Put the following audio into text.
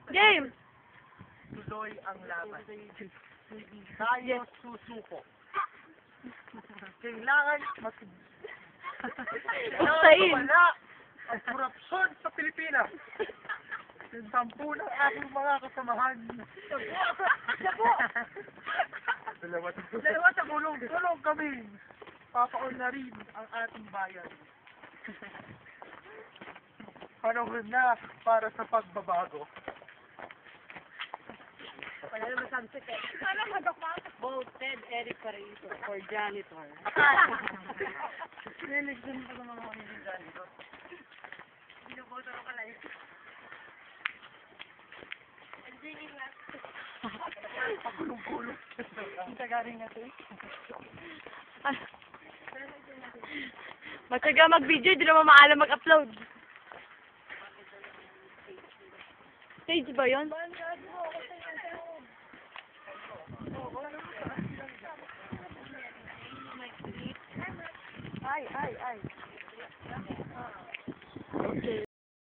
Game! Tuloy ang laban. Tayo susuko. Kailangan Buksain. wala ang korupsyon sa Pilipinas. Yung 10 ng aking mga kasamahan. Dalawa sa gulong. Tulong kami. Papaon na rin ang ating bayan. Panahon na para sa pagbabago. Wala naman subject eh. Ano magkakmak? Voted Eric Paraiso for janitor. Niligdan pa ng mga kaniligdan dito. Binuboto ko kalay. Pagulong-gulong. Ang tagaring na ito eh. Matyaga mag-video, di naman maalam mag-upload. Stage ba yun? Ay. Okay.